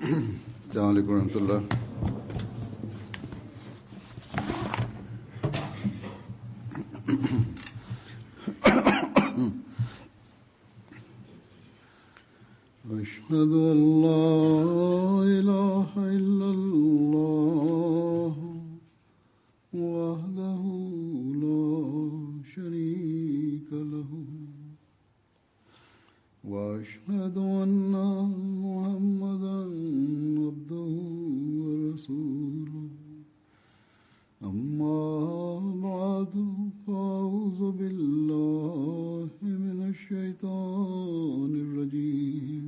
السلام عليكم ورحمة الله. أشهد أن لا إله إلا الله وحده لا شريك له وأشهد أن محمدا عبده ورسوله أما بعد فأعوذ بالله من الشيطان الرجيم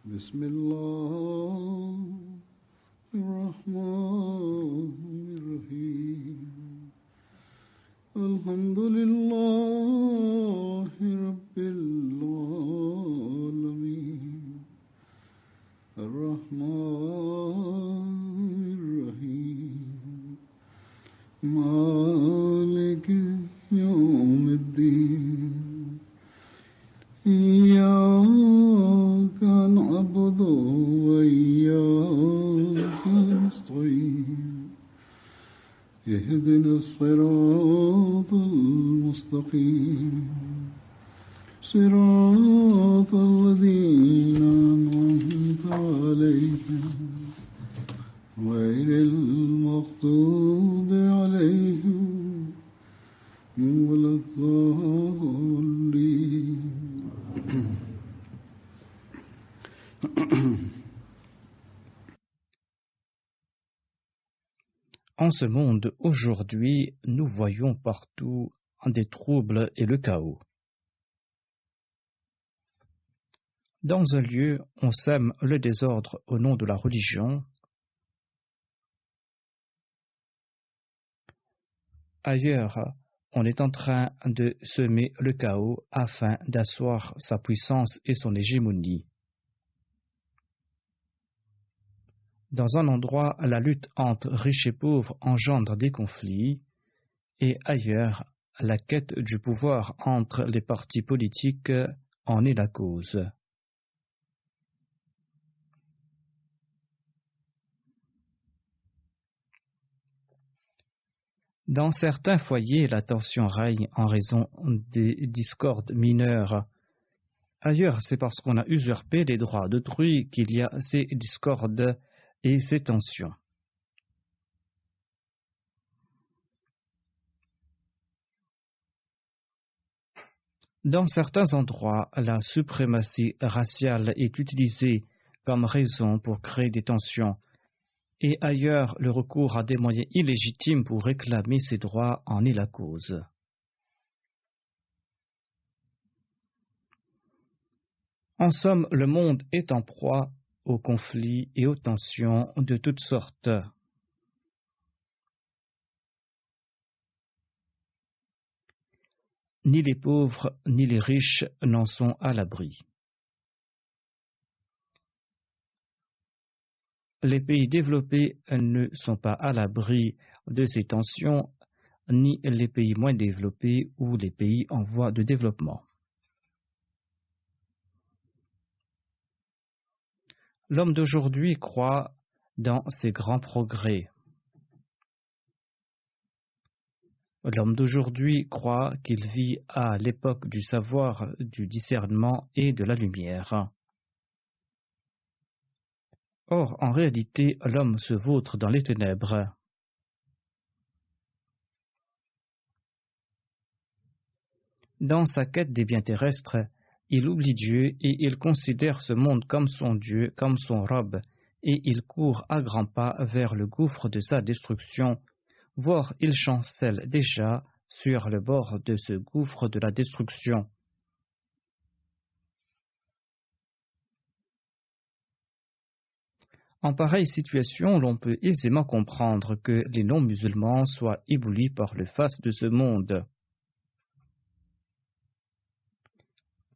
بسم الله الرحمن الرحيم الحمد لله رب العالمين الرحمن الرحيم مالك يوم الدين إياك نعبد وإياك نستعين اهدنا الصراط المستقيم صراط الذين أنعمت عليهم غير المغضوب عليهم ولا الضالين. En ce monde, aujourd'hui, nous voyons partout des troubles et le chaos. Dans un lieu, on sème le désordre au nom de la religion. Ailleurs, on est en train de semer le chaos afin d'asseoir sa puissance et son hégémonie. Dans un endroit, la lutte entre riches et pauvres engendre des conflits, et ailleurs, la quête du pouvoir entre les partis politiques en est la cause. Dans certains foyers, la tension règne en raison des discordes mineures. Ailleurs, c'est parce qu'on a usurpé les droits d'autrui qu'il y a ces discordes et ces tensions. Dans certains endroits, la suprématie raciale est utilisée comme raison pour créer des tensions, et ailleurs, le recours à des moyens illégitimes pour réclamer ses droits en est la cause. En somme, le monde est en proie aux conflits et aux tensions de toutes sortes. Ni les pauvres ni les riches n'en sont à l'abri. Les pays développés ne sont pas à l'abri de ces tensions, ni les pays moins développés ou les pays en voie de développement. L'homme d'aujourd'hui croit dans ces grands progrès. L'homme d'aujourd'hui croit qu'il vit à l'époque du savoir, du discernement et de la lumière. Or, en réalité, l'homme se vautre dans les ténèbres. Dans sa quête des biens terrestres, il oublie Dieu et il considère ce monde comme son Dieu, comme son robe, et il court à grands pas vers le gouffre de sa destruction, voire il chancelle déjà sur le bord de ce gouffre de la destruction. En pareille situation, l'on peut aisément comprendre que les non-musulmans soient éblouis par le faste de ce monde.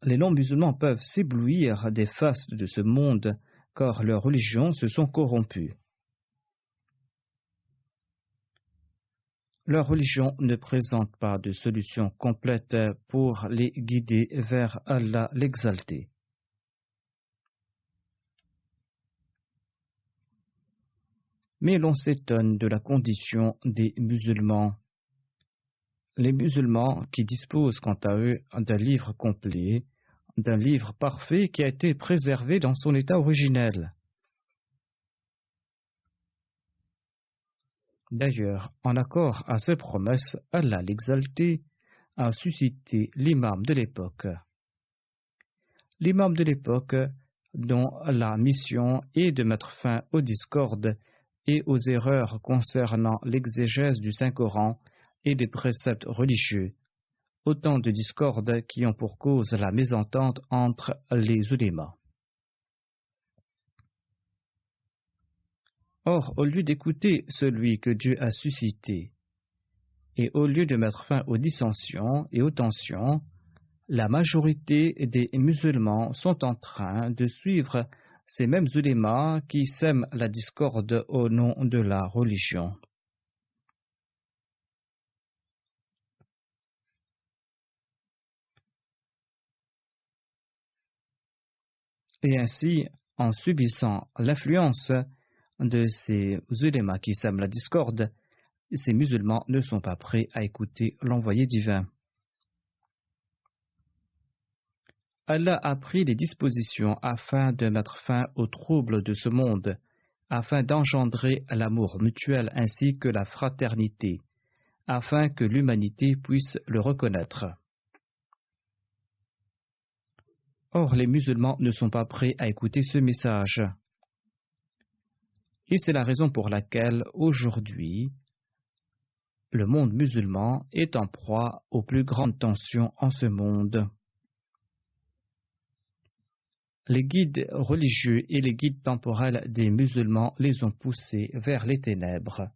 Les non-musulmans peuvent s'éblouir des fastes de ce monde, car leurs religions se sont corrompues. Leur religion ne présente pas de solution complète pour les guider vers Allah l'exalté. Mais l'on s'étonne de la condition des musulmans. Les musulmans qui disposent quant à eux d'un livre complet, d'un livre parfait qui a été préservé dans son état originel. D'ailleurs, en accord à ces promesses, Allah l'exalté a suscité l'imam de l'époque. L'imam de l'époque dont la mission est de mettre fin aux discordes et aux erreurs concernant l'exégèse du Saint-Coran et des préceptes religieux, autant de discordes qui ont pour cause la mésentente entre les ulémas. Or, au lieu d'écouter celui que Dieu a suscité, et au lieu de mettre fin aux dissensions et aux tensions, la majorité des musulmans sont en train de suivre ces mêmes ulémas qui sèment la discorde au nom de la religion. Et ainsi, en subissant l'influence de ces ulémas qui sèment la discorde, ces musulmans ne sont pas prêts à écouter l'envoyé divin. Allah a pris des dispositions afin de mettre fin aux troubles de ce monde, afin d'engendrer l'amour mutuel ainsi que la fraternité, afin que l'humanité puisse le reconnaître. Or, les musulmans ne sont pas prêts à écouter ce message. Et c'est la raison pour laquelle, aujourd'hui, le monde musulman est en proie aux plus grandes tensions en ce monde. Les guides religieux et les guides temporels des musulmans les ont poussés vers les ténèbres.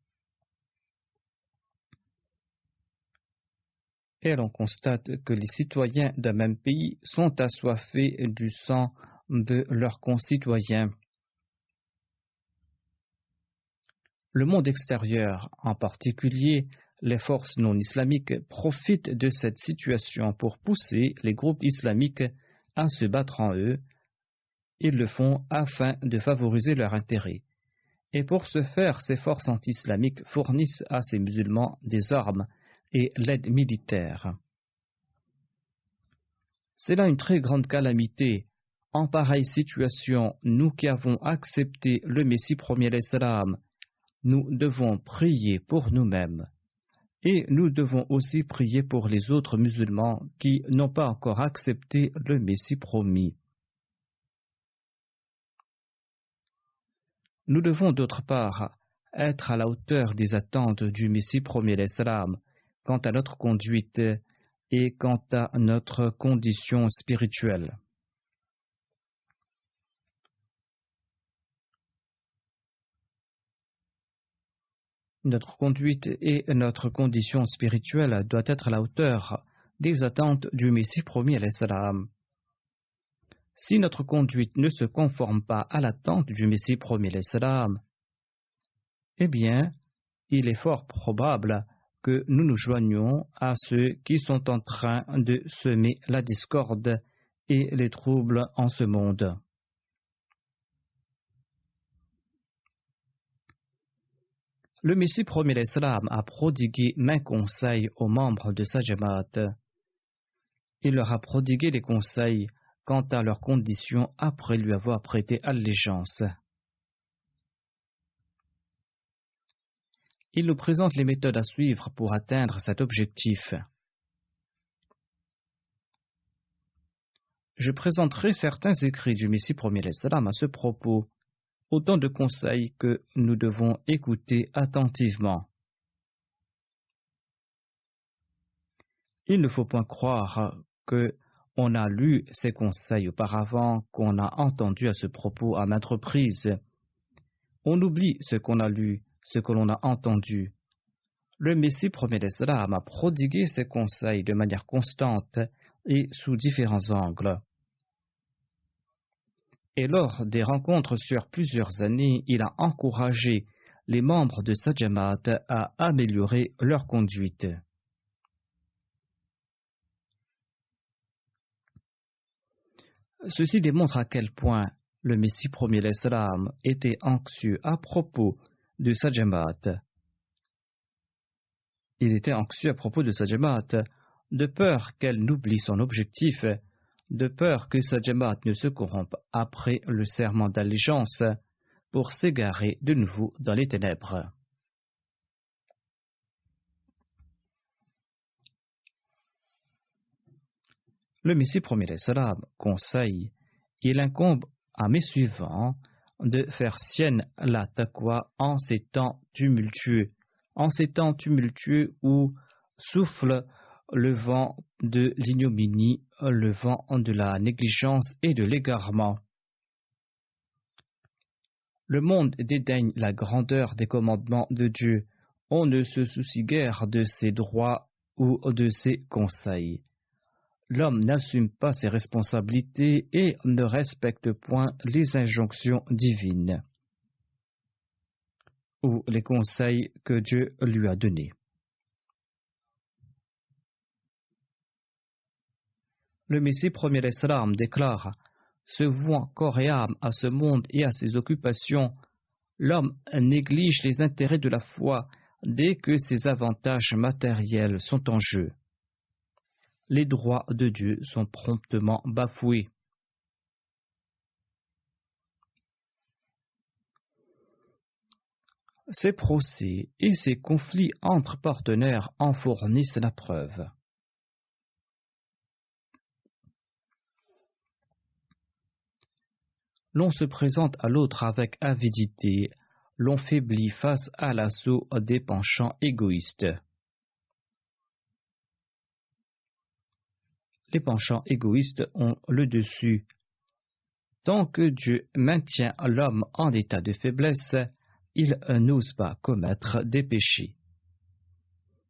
Et l'on constate que les citoyens d'un même pays sont assoiffés du sang de leurs concitoyens. Le monde extérieur, en particulier les forces non islamiques, profitent de cette situation pour pousser les groupes islamiques à se battre en eux. Ils le font afin de favoriser leur intérêt. Et pour ce faire, ces forces anti-islamiques fournissent à ces musulmans des armes et l'aide militaire. C'est là une très grande calamité. En pareille situation, nous qui avons accepté le Messie premier l'Islam, nous devons prier pour nous-mêmes. Et nous devons aussi prier pour les autres musulmans qui n'ont pas encore accepté le Messie promis. Nous devons d'autre part être à la hauteur des attentes du Messie premier l'Islam quant à notre conduite et quant à notre condition spirituelle. Notre conduite et notre condition spirituelle doit être à la hauteur des attentes du Messie promis l'Islam. Si notre conduite ne se conforme pas à l'attente du Messie promis l'Islam, eh bien, il est fort probable que nous nous joignions à ceux qui sont en train de semer la discorde et les troubles en ce monde. Le Messie premier l'Islam a prodigué maints conseils aux membres de sa Jamaat. Il leur a prodigué des conseils quant à leurs conditions après lui avoir prêté allégeance. Il nous présente les méthodes à suivre pour atteindre cet objectif. Je présenterai certains écrits du Messie premier l'Islam à ce propos, autant de conseils que nous devons écouter attentivement. Il ne faut point croire que on a lu ces conseils auparavant, qu'on a entendu à ce propos à maintes reprises. On oublie ce qu'on a lu, ce que l'on a entendu. Le Messie premier l'Islam a prodigué ces conseils de manière constante et sous différents angles. Et lors des rencontres sur plusieurs années, il a encouragé les membres de sa Jamaat à améliorer leur conduite. Ceci démontre à quel point le Messie premier l'Islam était anxieux à propos de sa Jamaat. Il était anxieux à propos de sa Jamaat, de peur qu'elle n'oublie son objectif, de peur que sa Jamaat ne se corrompe après le serment d'allégeance pour s'égarer de nouveau dans les ténèbres. Le Messie premier salam conseille, il incombe à mes suivants de faire sienne la taqwa en ces temps tumultueux où souffle le vent de l'ignominie, le vent de la négligence et de l'égarement. Le monde dédaigne la grandeur des commandements de Dieu. On ne se soucie guère de ses droits ou de ses conseils. L'homme n'assume pas ses responsabilités et ne respecte point les injonctions divines ou les conseils que Dieu lui a donnés. Le Messie premier salam déclare, se vouant corps et âme à ce monde et à ses occupations, l'homme néglige les intérêts de la foi dès que ses avantages matériels sont en jeu. Les droits de Dieu sont promptement bafoués. Ces procès et ces conflits entre partenaires en fournissent la preuve. L'on se présente à l'autre avec avidité, l'on faiblit face à l'assaut des penchants égoïstes. Les penchants égoïstes ont le dessus. Tant que Dieu maintient l'homme en état de faiblesse, il n'ose pas commettre des péchés.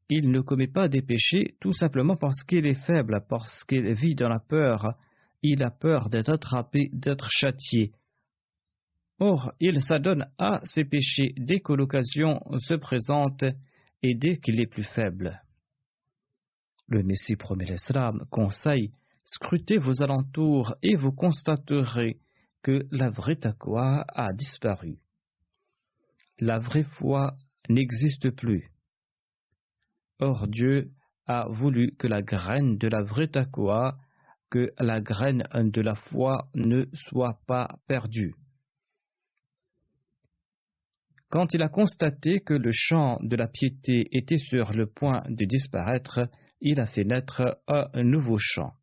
Il ne commet pas des péchés tout simplement parce qu'il est faible, parce qu'il vit dans la peur. Il a peur d'être attrapé, d'être châtié. Or, il s'adonne à ses péchés dès que l'occasion se présente et dès qu'il est plus faible. Le Messie premier l'Islam conseille, scrutez vos alentours et vous constaterez que la vraie taqwa a disparu. La vraie foi n'existe plus. Or Dieu a voulu que la graine de la vraie taqwa, que la graine de la foi ne soit pas perdue. Quand il a constaté que le champ de la piété était sur le point de disparaître, il a fait naître un nouveau champ.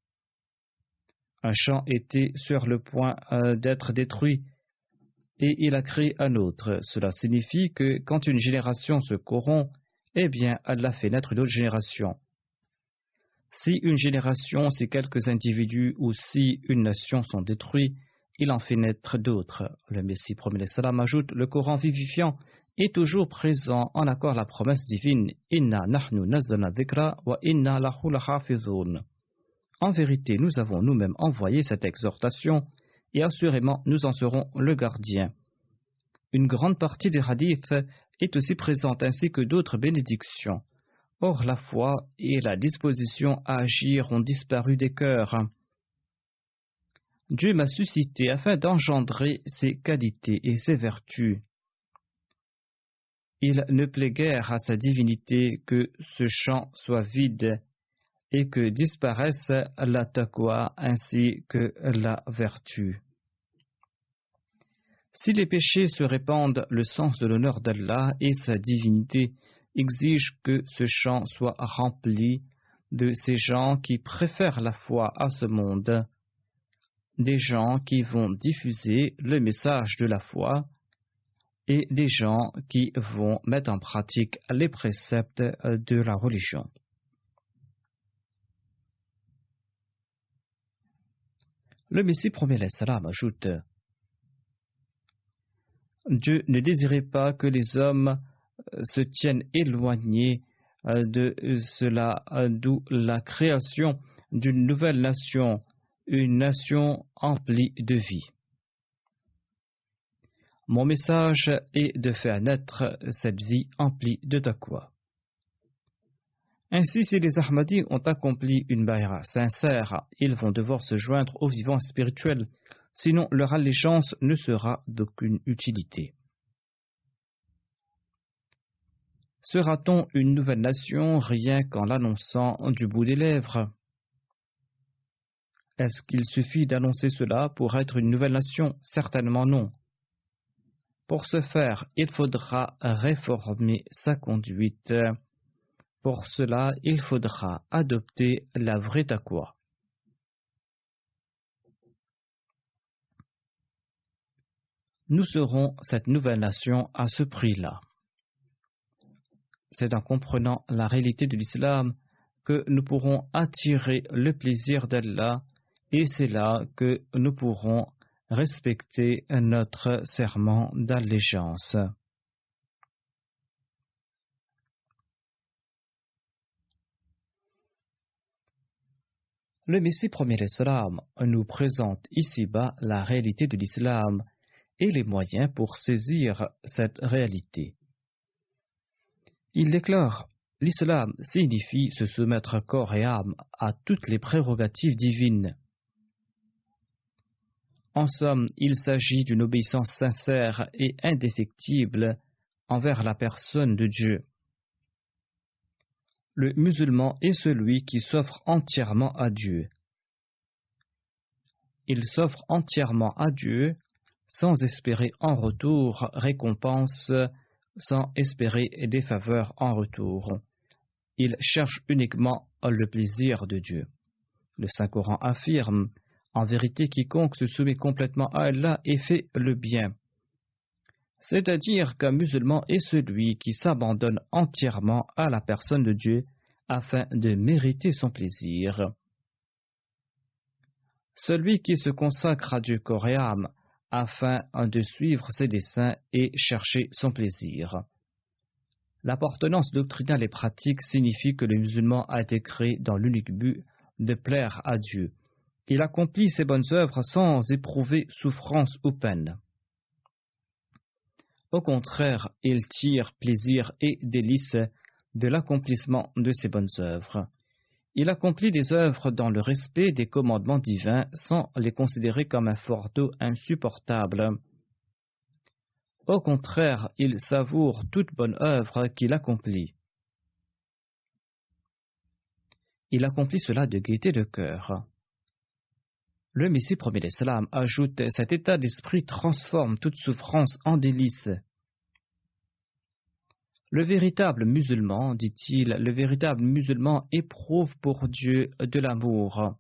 Un champ était sur le point d'être détruit et il a créé un autre. Cela signifie que quand une génération se corrompt, eh bien, elle a fait naître une autre génération. Si une génération, si quelques individus ou si une nation sont détruits, il en fait naître d'autres. Le Messie premier salam ajoute, le Coran vivifiant est toujours présent en accord à la promesse divine. Inna nahnu nazzalna dhikra wa inna lahu lahafizun. En vérité, nous avons nous-mêmes envoyé cette exhortation et assurément nous en serons le gardien. Une grande partie des hadiths est aussi présente ainsi que d'autres bénédictions. Or, la foi et la disposition à agir ont disparu des cœurs. Dieu m'a suscité afin d'engendrer ses qualités et ses vertus. Il ne plaît guère à sa divinité que ce champ soit vide et que disparaisse la taqwa ainsi que la vertu. Si les péchés se répandent, le sens de l'honneur d'Allah et sa divinité exigent que ce champ soit rempli de ces gens qui préfèrent la foi à ce monde, des gens qui vont diffuser le message de la foi et des gens qui vont mettre en pratique les préceptes de la religion. Le Messie premier salam ajoute, Dieu ne désirait pas que les hommes se tiennent éloignés de cela, d'où la création d'une nouvelle nation, une nation emplie de vie. Mon message est de faire naître cette vie emplie de taqwa. Ainsi, si les Ahmadis ont accompli une bay'a sincère, ils vont devoir se joindre aux vivants spirituels, sinon leur allégeance ne sera d'aucune utilité. Sera-t-on une nouvelle nation rien qu'en l'annonçant du bout des lèvres? Est-ce qu'il suffit d'annoncer cela pour être une nouvelle nation? Certainement non. Pour ce faire, il faudra réformer sa conduite. Pour cela, il faudra adopter la vraie taqwa. Nous serons cette nouvelle nation à ce prix-là. C'est en comprenant la réalité de l'islam que nous pourrons attirer le plaisir d'Allah, et c'est là que nous pourrons respecter notre serment d'allégeance. Le Messie premier l'Islam nous présente ici-bas la réalité de l'islam et les moyens pour saisir cette réalité. Il déclare: l'islam signifie se soumettre corps et âme à toutes les prérogatives divines. En somme, il s'agit d'une obéissance sincère et indéfectible envers la personne de Dieu. Le musulman est celui qui s'offre entièrement à Dieu. Il s'offre entièrement à Dieu sans espérer en retour récompense, sans espérer des faveurs en retour. Il cherche uniquement le plaisir de Dieu. Le Saint-Coran affirme: en vérité, quiconque se soumet complètement à Allah et fait le bien. C'est-à-dire qu'un musulman est celui qui s'abandonne entièrement à la personne de Dieu afin de mériter son plaisir. Celui qui se consacre à Dieu corps et âme afin de suivre ses desseins et chercher son plaisir. L'appartenance doctrinale et pratique signifie que le musulman a été créé dans l'unique but de plaire à Dieu. Il accomplit ses bonnes œuvres sans éprouver souffrance ou peine. Au contraire, il tire plaisir et délice de l'accomplissement de ses bonnes œuvres. Il accomplit des œuvres dans le respect des commandements divins sans les considérer comme un fardeau insupportable. Au contraire, il savoure toute bonne œuvre qu'il accomplit. Il accomplit cela de gaieté de cœur. Le Messie premier l'Islam ajoute: cet état d'esprit transforme toute souffrance en délice. Le véritable musulman, dit-il, le véritable musulman éprouve pour Dieu de l'amour.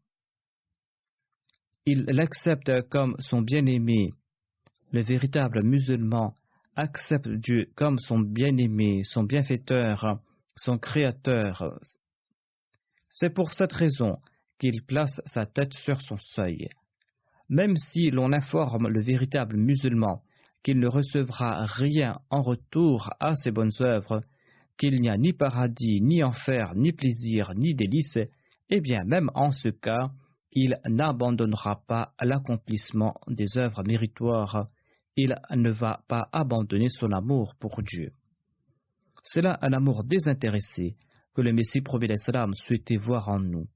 Il l'accepte comme son bien-aimé. Le véritable musulman accepte Dieu comme son bien-aimé, son bienfaiteur, son créateur. C'est pour cette raison qu'il place sa tête sur son seuil. Même si l'on informe le véritable musulman qu'il ne recevra rien en retour à ses bonnes œuvres, qu'il n'y a ni paradis, ni enfer, ni plaisir, ni délice, eh bien même en ce cas, il n'abandonnera pas l'accomplissement des œuvres méritoires, il ne va pas abandonner son amour pour Dieu. C'est là un amour désintéressé que le Messie premier l'Islam souhaitait voir en nous.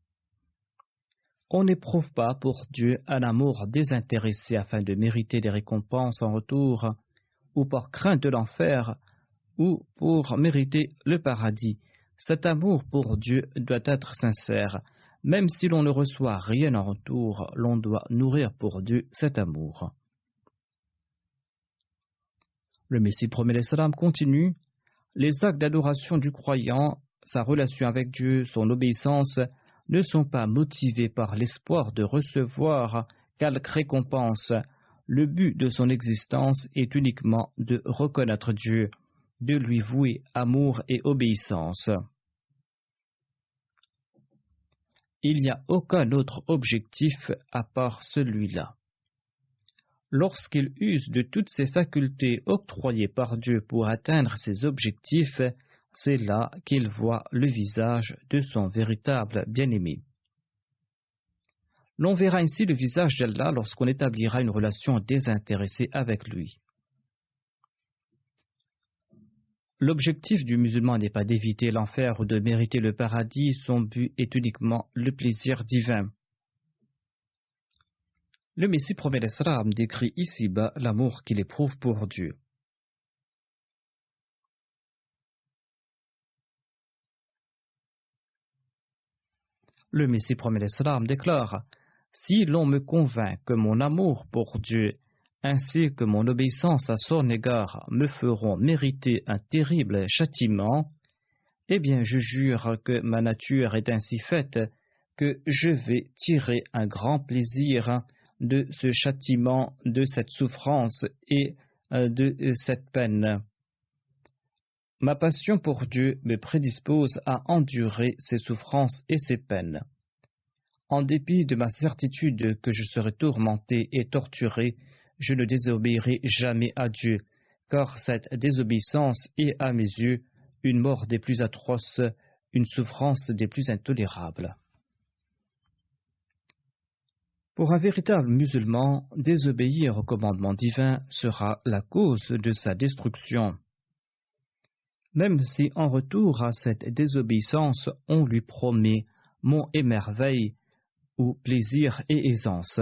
On n'éprouve pas pour Dieu un amour désintéressé afin de mériter des récompenses en retour, ou par crainte de l'enfer, ou pour mériter le paradis. Cet amour pour Dieu doit être sincère. Même si l'on ne reçoit rien en retour, l'on doit nourrir pour Dieu cet amour. Le Messie premier l'Islam continue: les actes d'adoration du croyant, sa relation avec Dieu, son obéissance, ne sont pas motivés par l'espoir de recevoir quelque récompense. Le but de son existence est uniquement de reconnaître Dieu, de lui vouer amour et obéissance. Il n'y a aucun autre objectif à part celui-là. Lorsqu'il use de toutes ses facultés octroyées par Dieu pour atteindre ses objectifs, c'est là qu'il voit le visage de son véritable bien-aimé. L'on verra ainsi le visage d'Allah lorsqu'on établira une relation désintéressée avec lui. L'objectif du musulman n'est pas d'éviter l'enfer ou de mériter le paradis, son but est uniquement le plaisir divin. Le Messie premier l'Islam décrit ici-bas l'amour qu'il éprouve pour Dieu. Le Messie promet l'Islam déclare: si l'on me convainc que mon amour pour Dieu ainsi que mon obéissance à son égard me feront mériter un terrible châtiment, eh bien je jure que ma nature est ainsi faite que je vais tirer un grand plaisir de ce châtiment, de cette souffrance et de cette peine. Ma passion pour Dieu me prédispose à endurer ces souffrances et ces peines. En dépit de ma certitude que je serai tourmenté et torturé, je ne désobéirai jamais à Dieu, car cette désobéissance est à mes yeux une mort des plus atroces, une souffrance des plus intolérables. Pour un véritable musulman, désobéir au commandement divin sera la cause de sa destruction. Même si en retour à cette désobéissance, on lui promet mont et merveille, ou plaisir et aisance.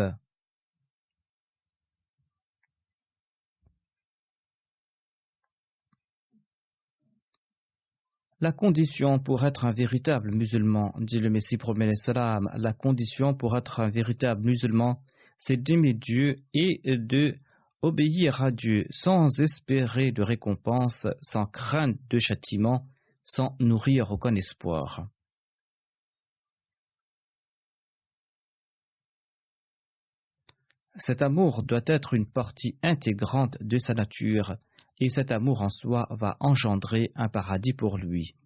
La condition pour être un véritable musulman, dit le Messie promet l'Islam, la condition pour être un véritable musulman, c'est d'aimer Dieu et de obéir à Dieu sans espérer de récompense, sans crainte de châtiment, sans nourrir aucun espoir. Cet amour doit être une partie intégrante de sa nature, et cet amour en soi va engendrer un paradis pour lui.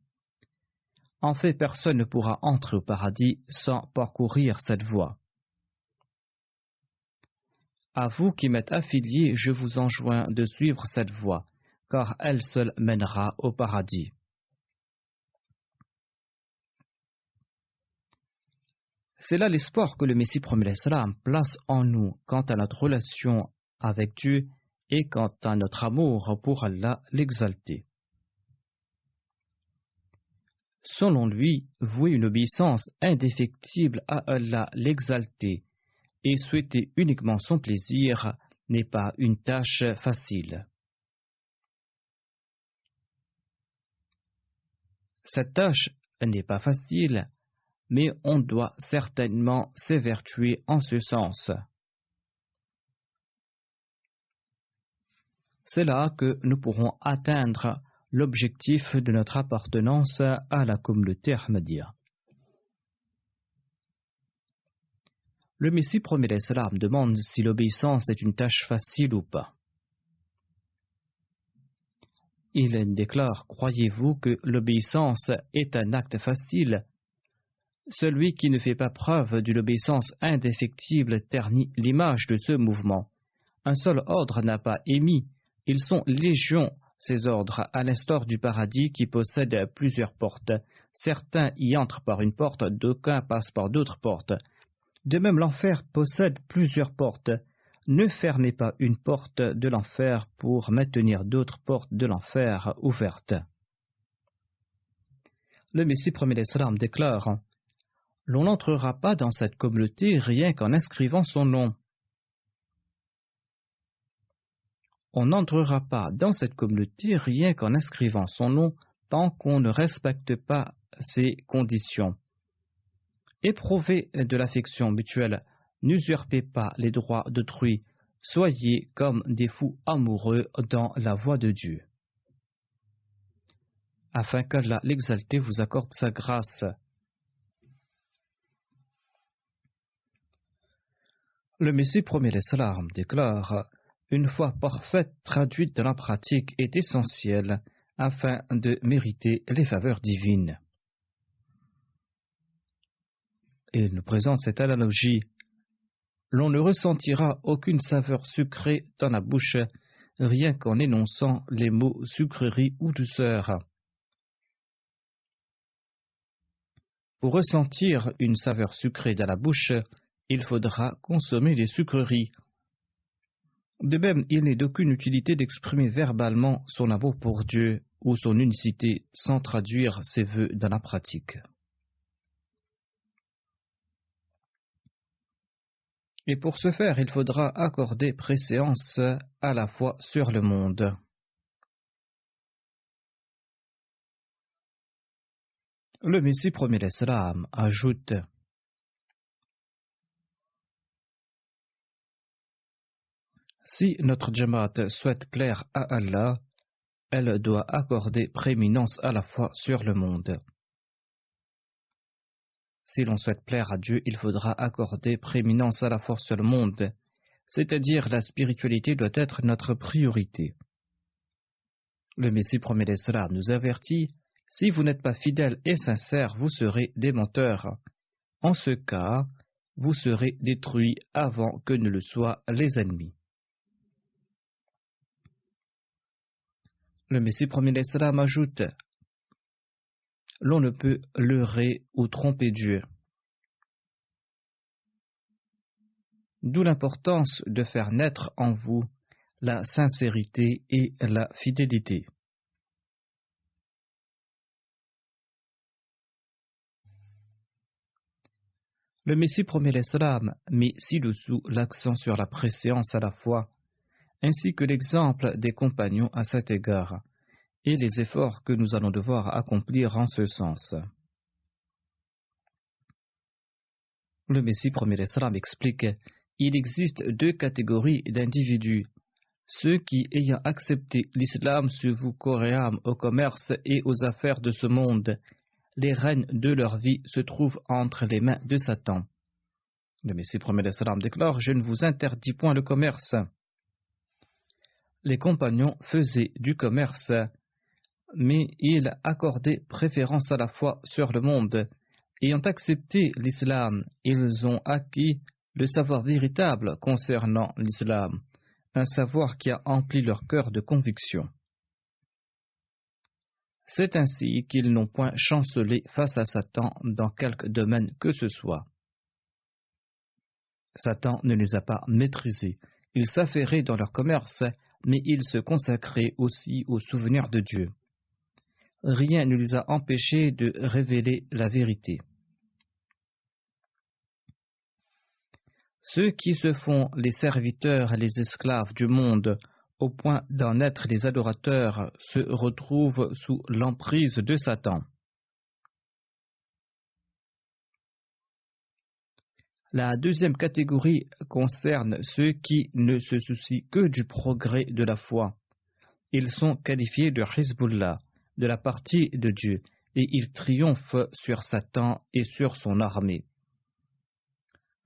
En fait, personne ne pourra entrer au paradis sans parcourir cette voie. À vous qui m'êtes affiliés, je vous enjoins de suivre cette voie, car elle seule mènera au paradis. C'est là l'espoir que le Messie promet l'Islam place en nous quant à notre relation avec Dieu et quant à notre amour pour Allah l'exalté. Selon lui, vouer une obéissance indéfectible à Allah l'exalté et souhaiter uniquement son plaisir n'est pas une tâche facile. Cette tâche n'est pas facile, mais on doit certainement s'évertuer en ce sens. C'est là que nous pourrons atteindre l'objectif de notre appartenance à la communauté Ahmadiyya. Le Messie promet l'Islam demande si l'obéissance est une tâche facile ou pas. Il déclare: croyez-vous que l'obéissance est un acte facile? Celui qui ne fait pas preuve d'une obéissance indéfectible ternit l'image de ce mouvement. Un seul ordre n'a pas émis. Ils sont légions, ces ordres, à l'instar du paradis qui possède plusieurs portes. Certains y entrent par une porte, d'aucuns passent par d'autres portes. De même, l'enfer possède plusieurs portes. Ne fermez pas une porte de l'enfer pour maintenir d'autres portes de l'enfer ouvertes. Le Messie promet l'Islam déclare: l'on n'entrera pas dans cette communauté rien qu'en inscrivant son nom. On n'entrera pas dans cette communauté rien qu'en inscrivant son nom tant qu'on ne respecte pas ces conditions. Éprouvez de l'affection mutuelle, n'usurpez pas les droits d'autrui, soyez comme des fous amoureux dans la voie de Dieu. Afin qu'Allah l'exalté vous accorde sa grâce. Le Messie promet l'Islam déclare: une foi parfaite traduite dans la pratique est essentielle afin de mériter les faveurs divines. Il nous présente cette analogie: l'on ne ressentira aucune saveur sucrée dans la bouche rien qu'en énonçant les mots sucrerie ou douceur. Pour ressentir une saveur sucrée dans la bouche, il faudra consommer des sucreries. De même, il n'est d'aucune utilité d'exprimer verbalement son amour pour Dieu ou son unicité sans traduire ses vœux dans la pratique. Et pour ce faire, il faudra accorder préséance à la foi sur le monde. Le Messie promet l'Islam ajoute: Si notre Jamaat souhaite plaire à Allah, elle doit accorder prééminence à la foi sur le monde. Si l'on souhaite plaire à Dieu, il faudra accorder prééminence à la foi sur le monde, c'est-à-dire la spiritualité doit être notre priorité. Le Messie promet l'Islam nous avertit, si vous n'êtes pas fidèles et sincères, vous serez des menteurs. En ce cas, vous serez détruits avant que ne le soient les ennemis. Le Messie promet l'Islam ajoute, l'on ne peut leurrer ou tromper Dieu. D'où l'importance de faire naître en vous la sincérité et la fidélité. Le Messie promet l'Islam met ci-dessous l'accent sur la préséance à la foi, ainsi que l'exemple des compagnons à cet égard, et les efforts que nous allons devoir accomplir en ce sens. Le Messie promet l'Islam explique, il existe deux catégories d'individus, ceux qui, ayant accepté l'islam, se vouent corps et âme au commerce et aux affaires de ce monde. Les rênes de leur vie se trouvent entre les mains de Satan. Le Messie promet l'Islam déclare, je ne vous interdis point le commerce. Les compagnons faisaient du commerce, mais ils accordaient préférence à la foi sur le monde. Ayant accepté l'islam, ils ont acquis le savoir véritable concernant l'islam, un savoir qui a empli leur cœur de conviction. C'est ainsi qu'ils n'ont point chancelé face à Satan dans quelque domaine que ce soit. Satan ne les a pas maîtrisés. Ils s'affairaient dans leur commerce, mais ils se consacraient aussi au souvenir de Dieu. Rien ne les a empêchés de révéler la vérité. Ceux qui se font les serviteurs et les esclaves du monde au point d'en être les adorateurs se retrouvent sous l'emprise de Satan. La deuxième catégorie concerne ceux qui ne se soucient que du progrès de la foi. Ils sont qualifiés de Hizbullah, de la partie de Dieu, et ils triomphent sur Satan et sur son armée.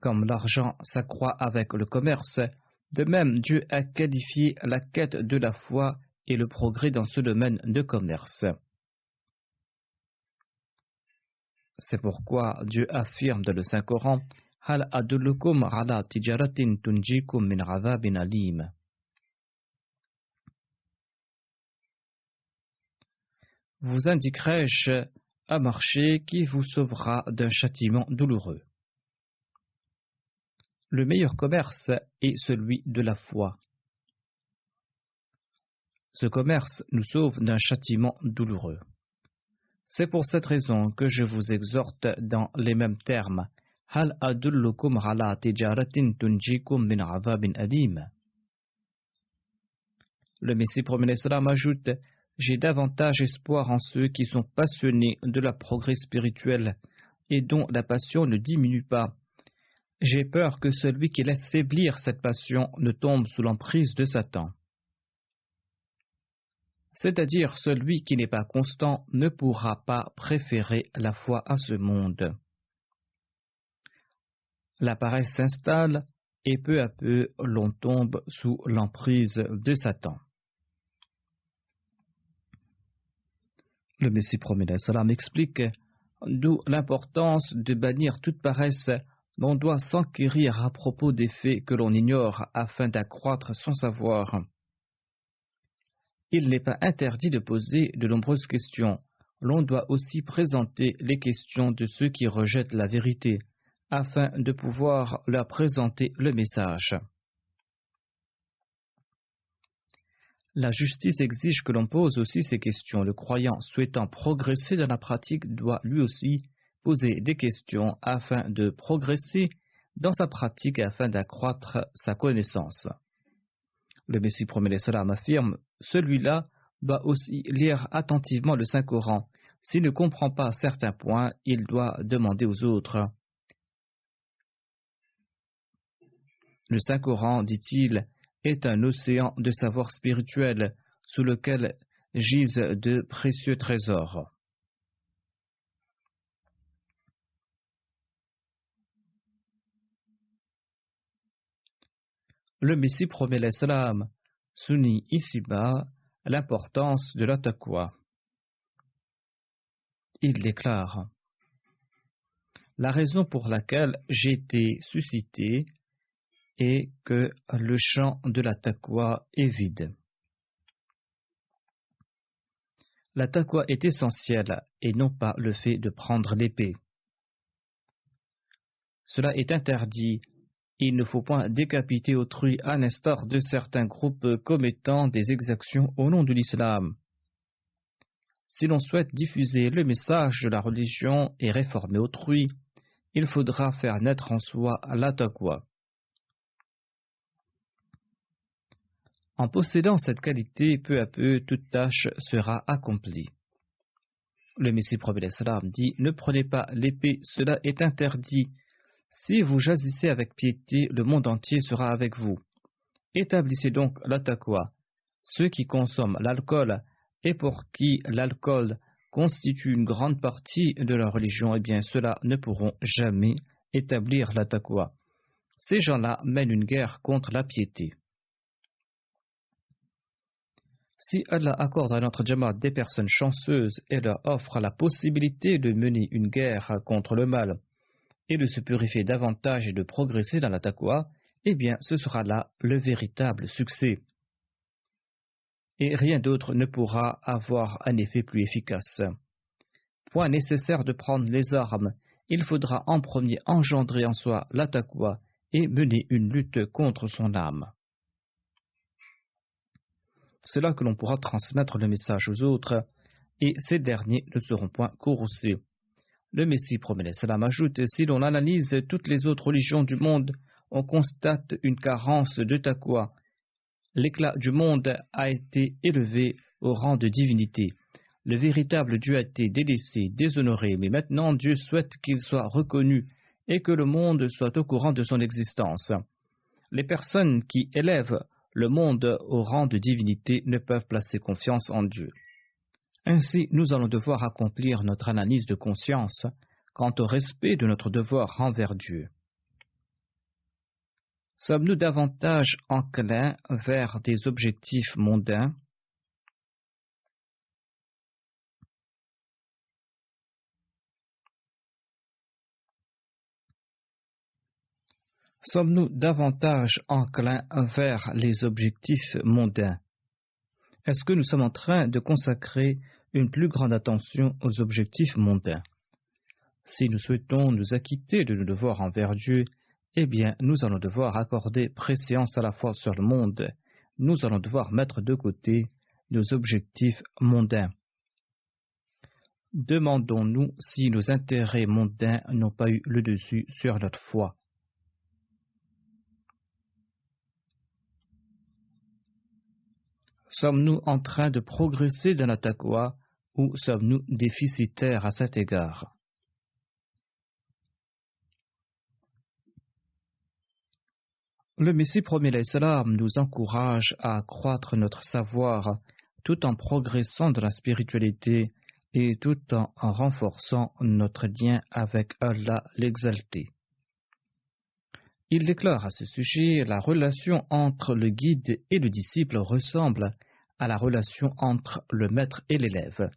Comme l'argent s'accroît avec le commerce, de même Dieu a qualifié la quête de la foi et le progrès dans ce domaine de commerce. C'est pourquoi Dieu affirme dans le Saint-Coran « Hal adullukum ala tijaratin tunjikum min azabin alim » Vous indiquerai-je un marché qui vous sauvera d'un châtiment douloureux. Le meilleur commerce est celui de la foi. Ce commerce nous sauve d'un châtiment douloureux. C'est pour cette raison que je vous exhorte dans les mêmes termes. Hal adullukum ala tijaratin tunjikum min azabin alim. Le Messie promet l'Islam ajoute, j'ai davantage espoir en ceux qui sont passionnés de la progrès spirituel et dont la passion ne diminue pas. J'ai peur que celui qui laisse faiblir cette passion ne tombe sous l'emprise de Satan. C'est-à-dire celui qui n'est pas constant ne pourra pas préférer la foi à ce monde. La paresse s'installe et peu à peu l'on tombe sous l'emprise de Satan. Le Messie promet l'Islam explique, d'où l'importance de bannir toute paresse. L'on doit s'enquérir à propos des faits que l'on ignore afin d'accroître son savoir. Il n'est pas interdit de poser de nombreuses questions. L'on doit aussi présenter les questions de ceux qui rejettent la vérité, afin de pouvoir leur présenter le message. La justice exige que l'on pose aussi ces questions. Le croyant souhaitant progresser dans la pratique doit lui aussi poser des questions afin de progresser dans sa pratique et afin d'accroître sa connaissance. Le Messie promet l'Islam affirme, celui-là doit aussi lire attentivement le Saint-Coran. S'il ne comprend pas certains points, il doit demander aux autres. Le Saint-Coran, dit-il, est un océan de savoir spirituel sous lequel gisent de précieux trésors. Le Messie promet l'Islam souligne ici-bas l'importance de la taqwa. Il déclare: la raison pour laquelle j'ai été suscité est que le champ de la taqwa est vide. La taqwa est essentielle et non pas le fait de prendre l'épée. Cela est interdit. Il ne faut point décapiter autrui à l'instar de certains groupes commettant des exactions au nom de l'islam. Si l'on souhaite diffuser le message de la religion et réformer autrui, il faudra faire naître en soi la taqwa. En possédant cette qualité, peu à peu, toute tâche sera accomplie. Le Messie prophète l'Islam dit: ne prenez pas l'épée, cela est interdit. Si vous choisissez avec piété, le monde entier sera avec vous. Établissez donc la taqwa. Ceux qui consomment l'alcool et pour qui l'alcool constitue une grande partie de leur religion, eh bien ceux-là ne pourront jamais établir la taqwa. Ces gens-là mènent une guerre contre la piété. Si Allah accorde à notre Jamaat des personnes chanceuses et leur offre la possibilité de mener une guerre contre le mal et de se purifier davantage et de progresser dans la taqwa, eh bien ce sera là le véritable succès. Et rien d'autre ne pourra avoir un effet plus efficace. Point nécessaire de prendre les armes, il faudra en premier engendrer en soi la taqwa et mener une lutte contre son âme. C'est là que l'on pourra transmettre le message aux autres, et ces derniers ne seront point courroucés. Le Messie promet l'Islam ajoute: si l'on analyse toutes les autres religions du monde, on constate une carence de taqwa. L'éclat du monde a été élevé au rang de divinité. Le véritable Dieu a été délaissé, déshonoré, mais maintenant Dieu souhaite qu'il soit reconnu et que le monde soit au courant de son existence. Les personnes qui élèvent le monde au rang de divinité ne peuvent placer confiance en Dieu. Ainsi, nous allons devoir accomplir notre analyse de conscience quant au respect de notre devoir envers Dieu. Sommes-nous davantage enclins vers des objectifs mondains? Sommes-nous davantage enclins vers les objectifs mondains? Est-ce que nous sommes en train de consacrer une plus grande attention aux objectifs mondains? Si nous souhaitons nous acquitter de nos devoirs envers Dieu, eh bien, nous allons devoir accorder préséance à la fois sur le monde. Nous allons devoir mettre de côté nos objectifs mondains. Demandons-nous si nos intérêts mondains n'ont pas eu le dessus sur notre foi. Sommes-nous en train de progresser dans la taqwa ou sommes-nous déficitaires à cet égard? Le Messie promet l'Islam nous encourage à accroître notre savoir tout en progressant dans la spiritualité et tout en renforçant notre lien avec Allah l'exalté. Il déclare à ce sujet: la relation entre le guide et le disciple ressemble à la relation entre le maître et l'élève.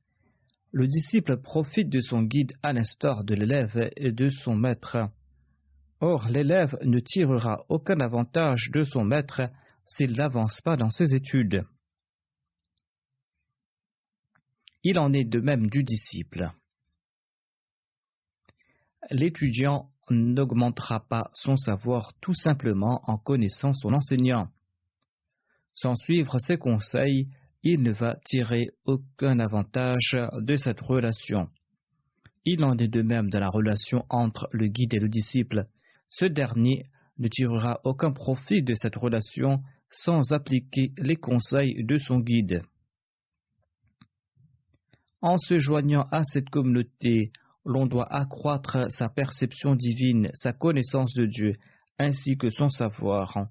Le disciple profite de son guide à l'instar de l'élève et de son maître. Or, l'élève ne tirera aucun avantage de son maître s'il n'avance pas dans ses études. Il en est de même du disciple. L'étudiant n'augmentera pas son savoir tout simplement en connaissant son enseignant. Sans suivre ses conseils, il ne va tirer aucun avantage de cette relation. Il en est de même dans la relation entre le guide et le disciple. Ce dernier ne tirera aucun profit de cette relation sans appliquer les conseils de son guide. En se joignant à cette communauté, l'on doit accroître sa perception divine, sa connaissance de Dieu, ainsi que son savoir.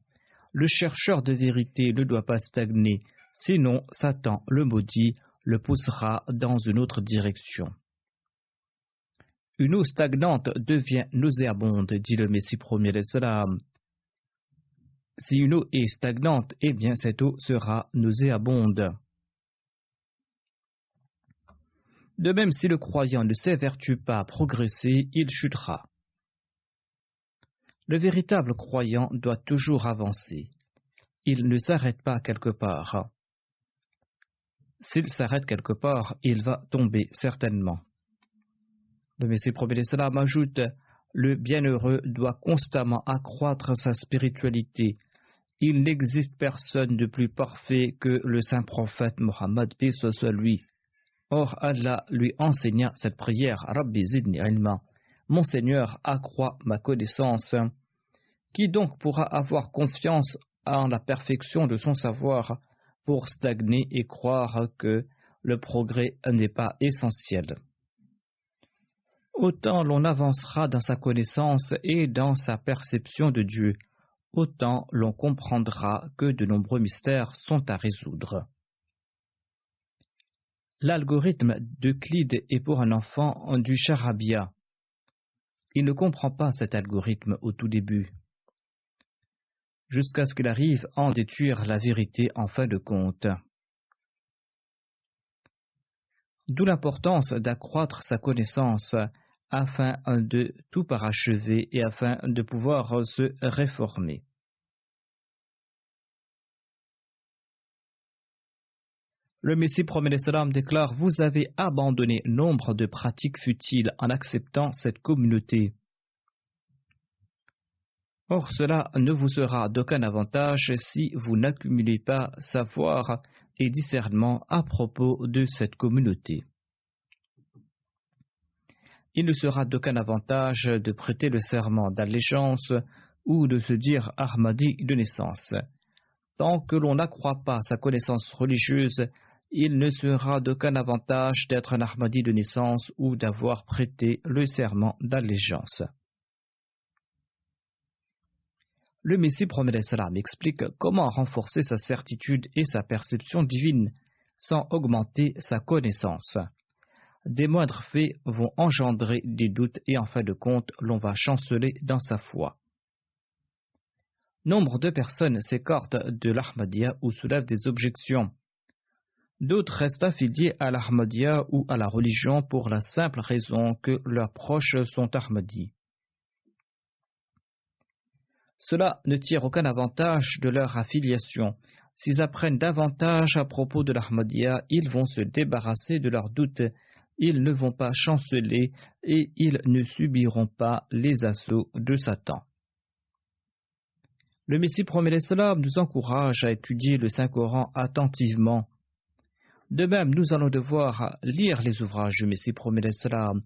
Le chercheur de vérité ne doit pas stagner, sinon Satan, le maudit, le poussera dans une autre direction. Une eau stagnante devient nauséabonde, dit le Messie premier l'Islam. Si une eau est stagnante, eh bien cette eau sera nauséabonde. De même, si le croyant ne s'évertue pas à progresser, il chutera. Le véritable croyant doit toujours avancer. Il ne s'arrête pas quelque part. S'il s'arrête quelque part, il va tomber certainement. Le Messie prophète l'Islam ajoute, le bienheureux doit constamment accroître sa spiritualité. Il n'existe personne de plus parfait que le saint prophète Mohammed, paix soit lui. Or, Allah lui enseigna cette prière, Rabbi zidni ilma, mon Seigneur accroît ma connaissance. Qui donc pourra avoir confiance en la perfection de son savoir pour stagner et croire que le progrès n'est pas essentiel? Autant l'on avancera dans sa connaissance et dans sa perception de Dieu, autant l'on comprendra que de nombreux mystères sont à résoudre. L'algorithme d'Euclide est pour un enfant du charabia. Il ne comprend pas cet algorithme au tout début, jusqu'à ce qu'il arrive à en déduire la vérité en fin de compte. D'où l'importance d'accroître sa connaissance afin de tout parachever et afin de pouvoir se réformer. Le Messie prophète sallam déclare: vous avez abandonné nombre de pratiques futiles en acceptant cette communauté. Or, cela ne vous sera d'aucun avantage si vous n'accumulez pas savoir et discernement à propos de cette communauté. Il ne sera d'aucun avantage de prêter le serment d'allégeance ou de se dire Ahmadi de naissance. Tant que l'on n'accroît pas sa connaissance religieuse, il ne sera d'aucun avantage d'être un Ahmadi de naissance ou d'avoir prêté le serment d'allégeance. Le Messie prophète sallam explique comment renforcer sa certitude et sa perception divine sans augmenter sa connaissance. Des moindres faits vont engendrer des doutes et en fin de compte, l'on va chanceler dans sa foi. Nombre de personnes s'écartent de l'Ahmadiyya ou soulèvent des objections. D'autres restent affiliés à l'Ahmadiyya ou à la religion pour la simple raison que leurs proches sont Ahmadis. Cela ne tire aucun avantage de leur affiliation. S'ils apprennent davantage à propos de l'Ahmadiyya, ils vont se débarrasser de leurs doutes, ils ne vont pas chanceler et ils ne subiront pas les assauts de Satan. Le Messie prophète sallam nous encourage à étudier le Saint-Coran attentivement. De même, nous allons devoir lire les ouvrages du Messie prophète sallam.